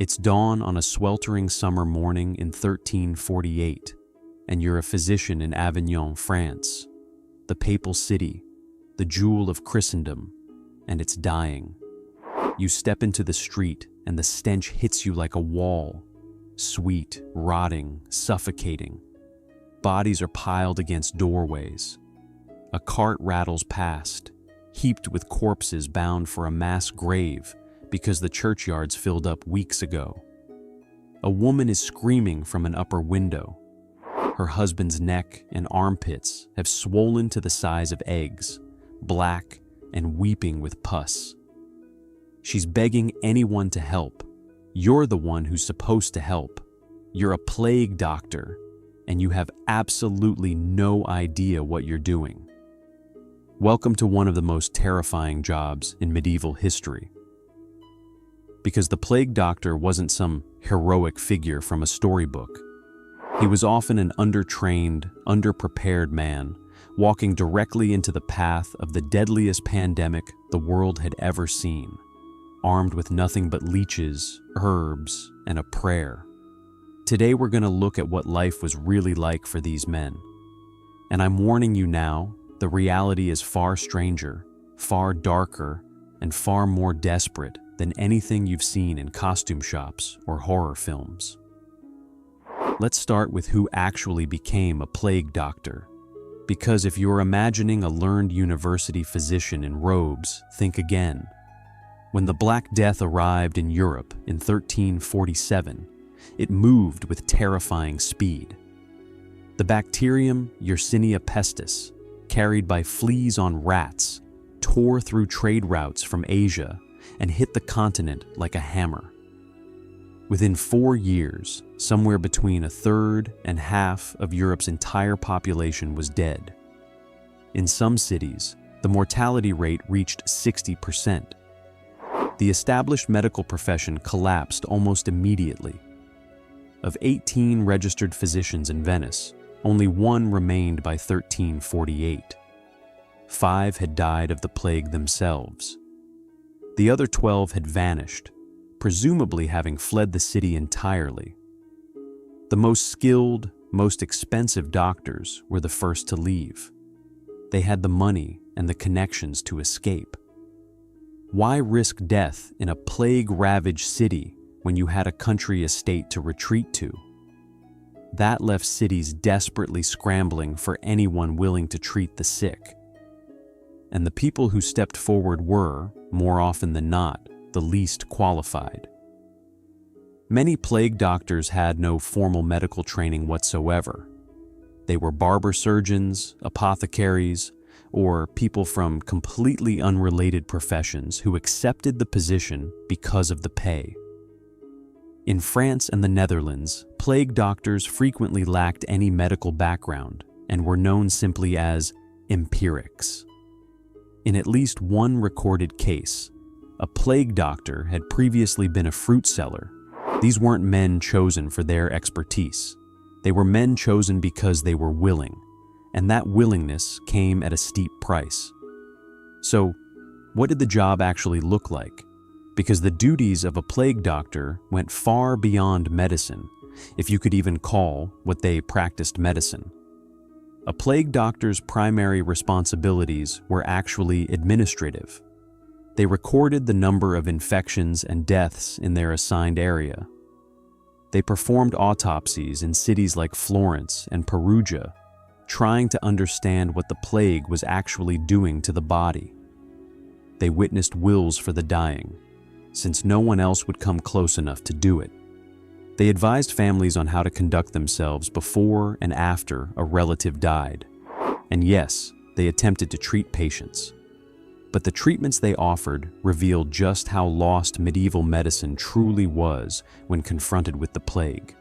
It's dawn on a sweltering summer morning in 1348, and you're a physician in Avignon, France, the papal city, the jewel of Christendom, and it's dying. You step into the street, and the stench hits you like a wall. Sweet, rotting, suffocating. Bodies are piled against doorways. A cart rattles past, heaped with corpses bound for a mass grave because the churchyards filled up weeks ago. A woman is screaming from an upper window. Her husband's neck and armpits have swollen to the size of eggs, black and weeping with pus. She's begging anyone to help. You're the one who's supposed to help. You're a plague doctor, and you have absolutely no idea what you're doing. Welcome to one of the most terrifying jobs in medieval history. Because the plague doctor wasn't some heroic figure from a storybook. He was often an undertrained, underprepared man, walking directly into the path of the deadliest pandemic the world had ever seen, armed with nothing but leeches, herbs, and a prayer. Today we're going to look at what life was really like for these men. And I'm warning you now, the reality is far stranger, far darker, and far more desperate than anything you've seen in costume shops or horror films. Let's start with who actually became a plague doctor. Because if you're imagining a learned university physician in robes, think again. When the Black Death arrived in Europe in 1347, it moved with terrifying speed. The bacterium Yersinia pestis, carried by fleas on rats, tore through trade routes from Asia and hit the continent like a hammer. Within 4 years, somewhere between a third and half of Europe's entire population was dead. In some cities, the mortality rate reached 60%. The established medical profession collapsed almost immediately. Of 18 registered physicians in Venice, only one remained by 1348. 5 had died of the plague themselves. The other 12 had vanished, presumably having fled the city entirely. The most skilled, most expensive doctors were the first to leave. They had the money and the connections to escape. Why risk death in a plague-ravaged city when you had a country estate to retreat to? That left cities desperately scrambling for anyone willing to treat the sick. And the people who stepped forward were, more often than not, the least qualified. Many plague doctors had no formal medical training whatsoever. They were barber surgeons, apothecaries, or people from completely unrelated professions who accepted the position because of the pay. In France and the Netherlands, plague doctors frequently lacked any medical background and were known simply as empirics. In at least one recorded case, a plague doctor had previously been a fruit seller. These weren't men chosen for their expertise. They were men chosen because they were willing, and that willingness came at a steep price. So, what did the job actually look like? Because the duties of a plague doctor went far beyond medicine, if you could even call what they practiced medicine. A plague doctor's primary responsibilities were actually administrative. They recorded the number of infections and deaths in their assigned area. They performed autopsies in cities like Florence and Perugia, trying to understand what the plague was actually doing to the body. They witnessed wills for the dying, since no one else would come close enough to do it. They advised families on how to conduct themselves before and after a relative died. And yes, they attempted to treat patients. But the treatments they offered revealed just how lost medieval medicine truly was when confronted with the plague.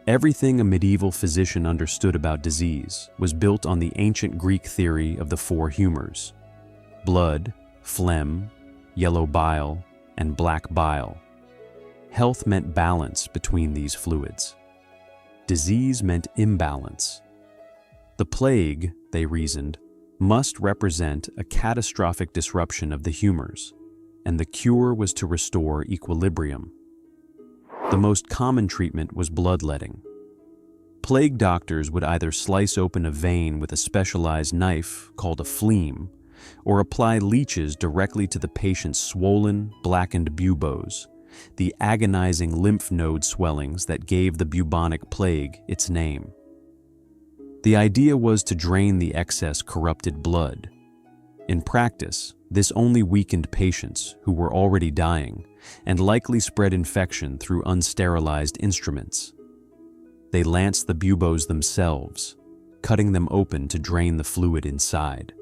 Everything a medieval physician understood about disease was built on the ancient Greek theory of the 4 humors: blood, phlegm, yellow bile, and black bile. Health meant balance between these fluids. Disease meant imbalance. The plague, they reasoned, must represent a catastrophic disruption of the humors, and the cure was to restore equilibrium. The most common treatment was bloodletting. Plague doctors would either slice open a vein with a specialized knife called a phleem, or apply leeches directly to the patient's swollen, blackened buboes, the agonizing lymph node swellings that gave the bubonic plague its name. The idea was to drain the excess corrupted blood. In practice, this only weakened patients who were already dying and likely spread infection through unsterilized instruments. They lanced the buboes themselves, cutting them open to drain the fluid inside.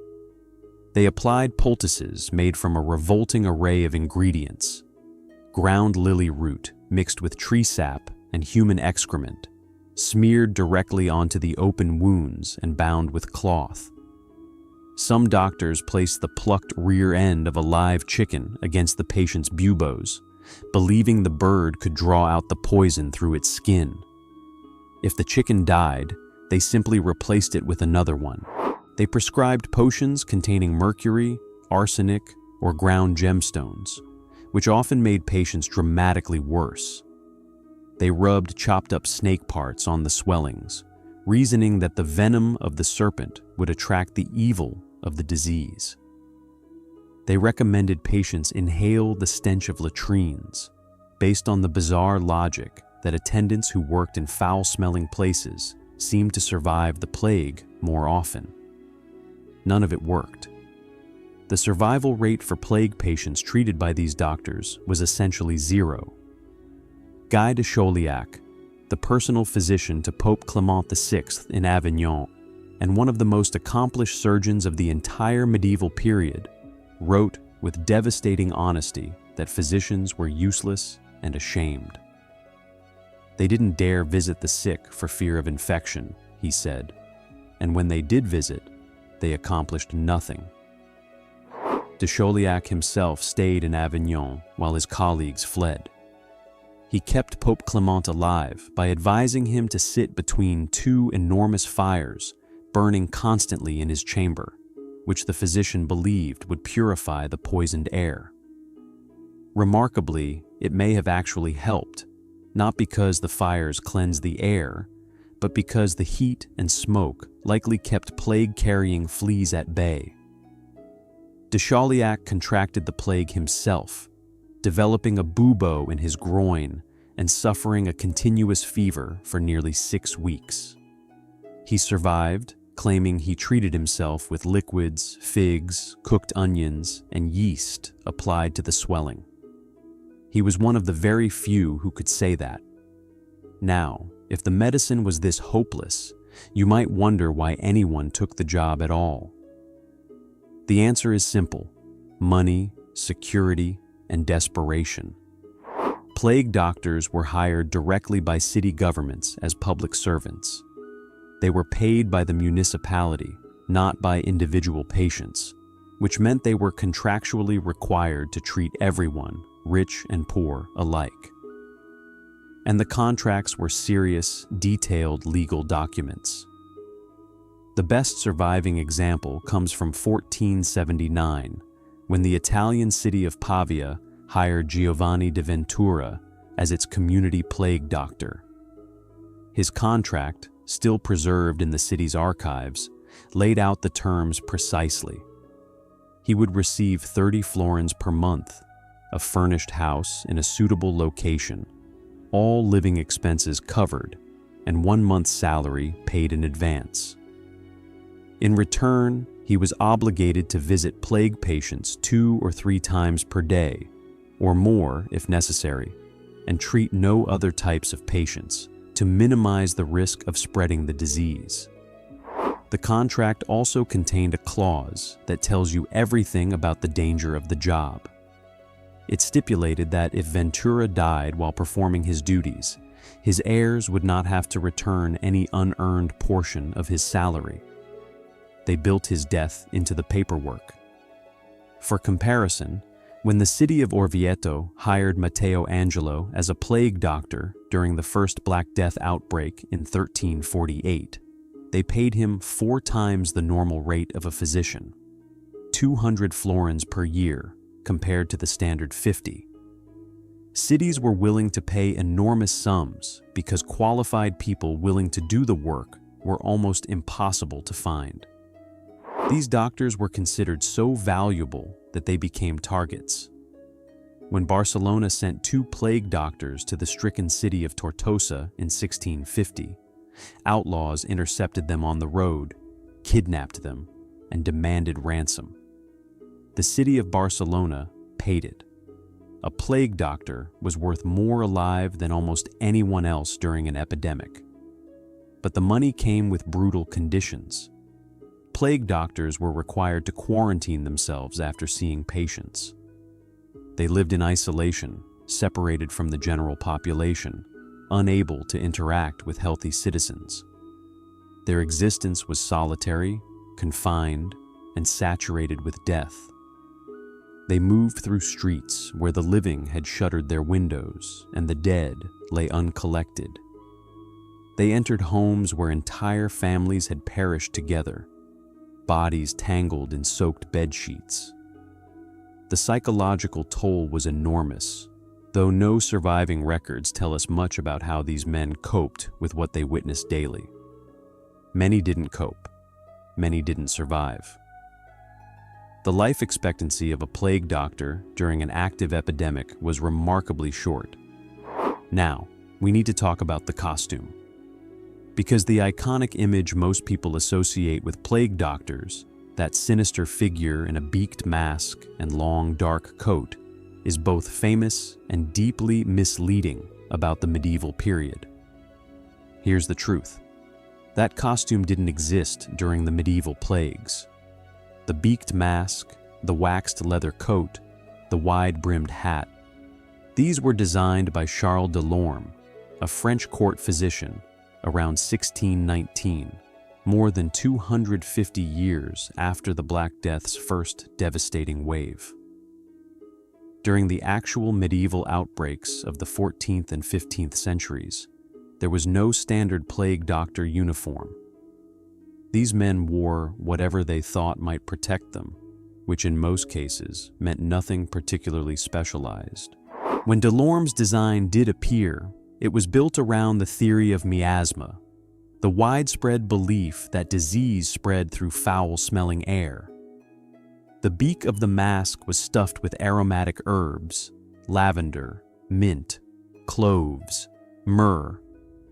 They applied poultices made from a revolting array of ingredients: ground lily root mixed with tree sap and human excrement, smeared directly onto the open wounds and bound with cloth. Some doctors placed the plucked rear end of a live chicken against the patient's buboes, believing the bird could draw out the poison through its skin. If the chicken died, they simply replaced it with another one. They prescribed potions containing mercury, arsenic, or ground gemstones, which often made patients dramatically worse. They rubbed chopped-up snake parts on the swellings, reasoning that the venom of the serpent would attract the evil of the disease. They recommended patients inhale the stench of latrines, based on the bizarre logic that attendants who worked in foul-smelling places seemed to survive the plague more often. None of it worked. The survival rate for plague patients treated by these doctors was essentially zero. Guy de Chauliac, the personal physician to Pope Clement VI in Avignon, and one of the most accomplished surgeons of the entire medieval period, wrote with devastating honesty that physicians were useless and ashamed. They didn't dare visit the sick for fear of infection, he said, and when they did visit, they accomplished nothing. De Chauliac himself stayed in Avignon while his colleagues fled. He kept Pope Clement alive by advising him to sit between two enormous fires burning constantly in his chamber, which the physician believed would purify the poisoned air. Remarkably, it may have actually helped, not because the fires cleansed the air, but because the heat and smoke likely kept plague-carrying fleas at bay. De Chauliac contracted the plague himself, developing a bubo in his groin and suffering a continuous fever for nearly 6 weeks. He survived, claiming he treated himself with liquids, figs, cooked onions, and yeast applied to the swelling. He was one of the very few who could say that. Now, if the medicine was this hopeless, you might wonder why anyone took the job at all. The answer is simple: money, security, and desperation. Plague doctors were hired directly by city governments as public servants. They were paid by the municipality, not by individual patients, which meant they were contractually required to treat everyone, rich and poor alike. And the contracts were serious, detailed legal documents. The best surviving example comes from 1479, when the Italian city of Pavia hired Giovanni de Ventura as its community plague doctor. His contract, still preserved in the city's archives, laid out the terms precisely. He would receive 30 florins per month, a furnished house in a suitable location, all living expenses covered, and 1 month's salary paid in advance. In return, he was obligated to visit plague patients 2 or 3 times per day, or more if necessary, and treat no other types of patients to minimize the risk of spreading the disease. The contract also contained a clause that tells you everything about the danger of the job. It stipulated that if Ventura died while performing his duties, his heirs would not have to return any unearned portion of his salary. They built his death into the paperwork. For comparison, when the city of Orvieto hired Matteo Angelo as a plague doctor during the first Black Death outbreak in 1348, they paid him 4 times the normal rate of a physician, 200 florins per year compared to the standard 50. Cities were willing to pay enormous sums because qualified people willing to do the work were almost impossible to find. These doctors were considered so valuable that they became targets. When Barcelona sent 2 plague doctors to the stricken city of Tortosa in 1650, outlaws intercepted them on the road, kidnapped them, and demanded ransom. The city of Barcelona paid it. A plague doctor was worth more alive than almost anyone else during an epidemic. But the money came with brutal conditions. Plague doctors were required to quarantine themselves after seeing patients. They lived in isolation, separated from the general population, unable to interact with healthy citizens. Their existence was solitary, confined, and saturated with death. They moved through streets where the living had shuttered their windows and the dead lay uncollected. They entered homes where entire families had perished together, bodies tangled in soaked bedsheets. The psychological toll was enormous, though no surviving records tell us much about how these men coped with what they witnessed daily. Many didn't cope. Many didn't survive. The life expectancy of a plague doctor during an active epidemic was remarkably short. Now, we need to talk about the costume. Because the iconic image most people associate with plague doctors, that sinister figure in a beaked mask and long dark coat, is both famous and deeply misleading about the medieval period. Here's the truth. That costume didn't exist during the medieval plagues. The beaked mask, the waxed leather coat, the wide-brimmed hat. These were designed by Charles de Lorme, a French court physician, around 1619, more than 250 years after the Black Death's first devastating wave. During the actual medieval outbreaks of the 14th and 15th centuries, there was no standard plague doctor uniform. These men wore whatever they thought might protect them, which in most cases meant nothing particularly specialized. When Delorme's design did appear, it was built around the theory of miasma, the widespread belief that disease spread through foul-smelling air. The beak of the mask was stuffed with aromatic herbs, lavender, mint, cloves, myrrh,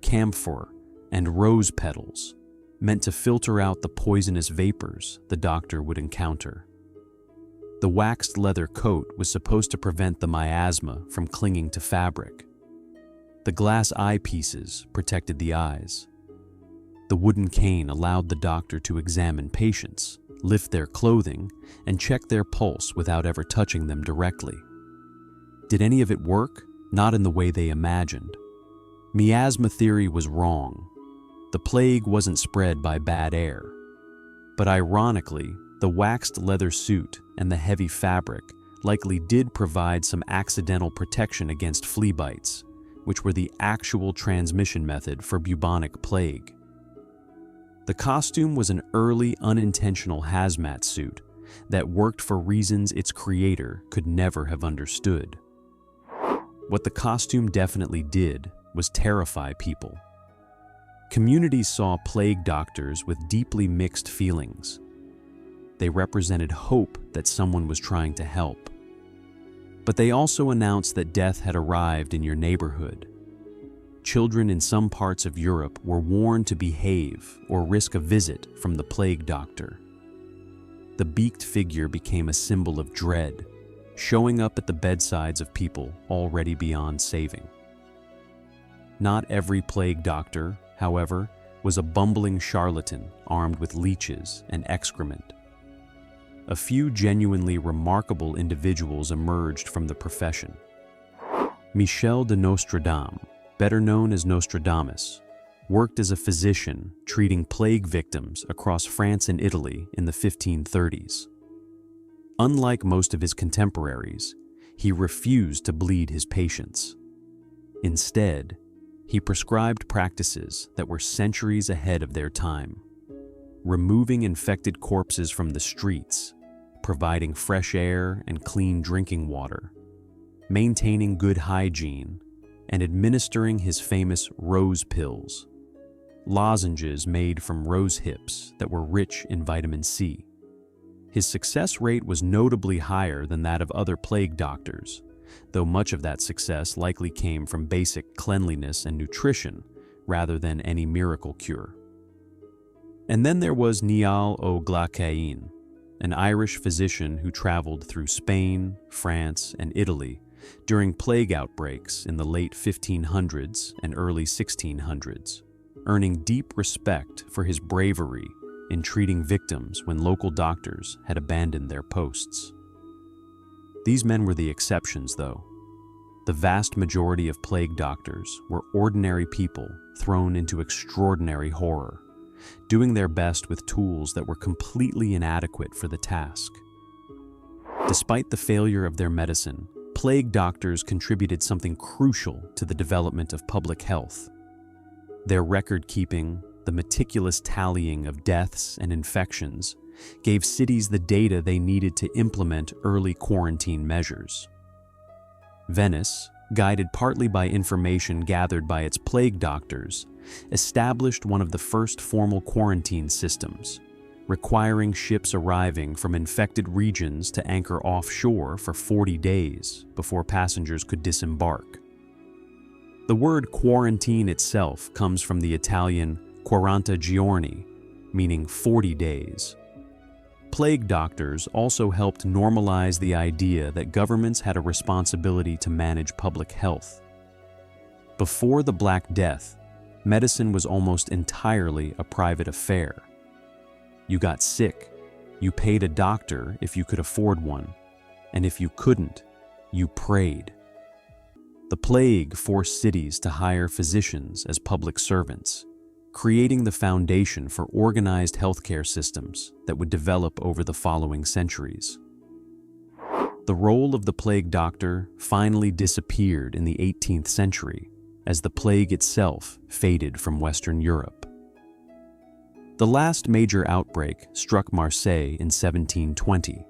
camphor, and rose petals, meant to filter out the poisonous vapors the doctor would encounter. The waxed leather coat was supposed to prevent the miasma from clinging to fabric. The glass eyepieces protected the eyes. The wooden cane allowed the doctor to examine patients, lift their clothing, and check their pulse without ever touching them directly. Did any of it work? Not in the way they imagined. Miasma theory was wrong. The plague wasn't spread by bad air. But ironically, the waxed leather suit and the heavy fabric likely did provide some accidental protection against flea bites, which were the actual transmission method for bubonic plague. The costume was an early unintentional hazmat suit that worked for reasons its creator could never have understood. What the costume definitely did was terrify people. Communities saw plague doctors with deeply mixed feelings. They represented hope that someone was trying to help. But they also announced that death had arrived in your neighborhood. Children in some parts of Europe were warned to behave or risk a visit from the plague doctor. The beaked figure became a symbol of dread, showing up at the bedsides of people already beyond saving. Not every plague doctor, however, was a bumbling charlatan armed with leeches and excrement. A few genuinely remarkable individuals emerged from the profession. Michel de Nostradame, better known as Nostradamus, worked as a physician treating plague victims across France and Italy in the 1530s. Unlike most of his contemporaries, he refused to bleed his patients. Instead, he prescribed practices that were centuries ahead of their time, removing infected corpses from the streets, providing fresh air and clean drinking water. maintaining good hygiene, and administering his famous rose pills, lozenges made from rose hips that were rich in vitamin C. His success rate was notably higher than that of other plague doctors, though much of that success likely came from basic cleanliness and nutrition rather than any miracle cure. And then there was Niall O'Glacain, an Irish physician who traveled through Spain, France, and Italy during plague outbreaks in the late 1500s and early 1600s, earning deep respect for his bravery in treating victims when local doctors had abandoned their posts. These men were the exceptions, though. The vast majority of plague doctors were ordinary people thrown into extraordinary horror, doing their best with tools that were completely inadequate for the task. Despite the failure of their medicine, plague doctors contributed something crucial to the development of public health. Their record-keeping, the meticulous tallying of deaths and infections, gave cities the data they needed to implement early quarantine measures. Venice, guided partly by information gathered by its plague doctors, established one of the first formal quarantine systems, requiring ships arriving from infected regions to anchor offshore for 40 days before passengers could disembark. The word quarantine itself comes from the Italian quaranta giorni, meaning 40 days. Plague doctors also helped normalize the idea that governments had a responsibility to manage public health. Before the Black Death, medicine was almost entirely a private affair. You got sick, you paid a doctor if you could afford one, and if you couldn't, you prayed. The plague forced cities to hire physicians as public servants, creating the foundation for organized healthcare systems that would develop over the following centuries. The role of the plague doctor finally disappeared in the 18th century as the plague itself faded from Western Europe. The last major outbreak struck Marseille in 1720.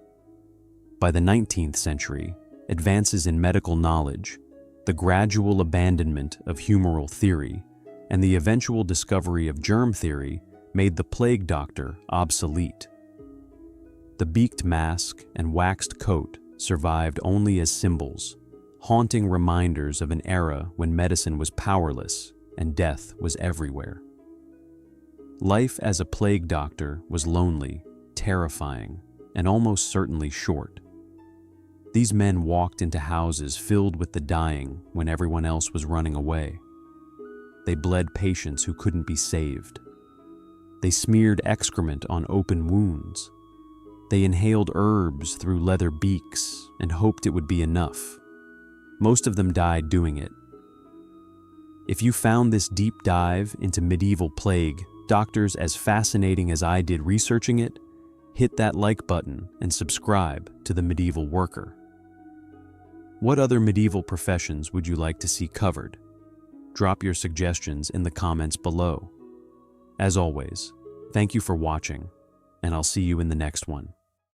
By the 19th century, advances in medical knowledge, the gradual abandonment of humoral theory, and the eventual discovery of germ theory made the plague doctor obsolete. The beaked mask and waxed coat survived only as symbols, haunting reminders of an era when medicine was powerless and death was everywhere. Life as a plague doctor was lonely, terrifying, and almost certainly short. These men walked into houses filled with the dying when everyone else was running away. They bled patients who couldn't be saved. They smeared excrement on open wounds. They inhaled herbs through leather beaks and hoped it would be enough. Most of them died doing it. If you found this deep dive into medieval plague doctors as fascinating as I did researching it, hit that like button and subscribe to The Medieval Worker. What other medieval professions would you like to see covered? Drop your suggestions in the comments below. As always, thank you for watching, and I'll see you in the next one.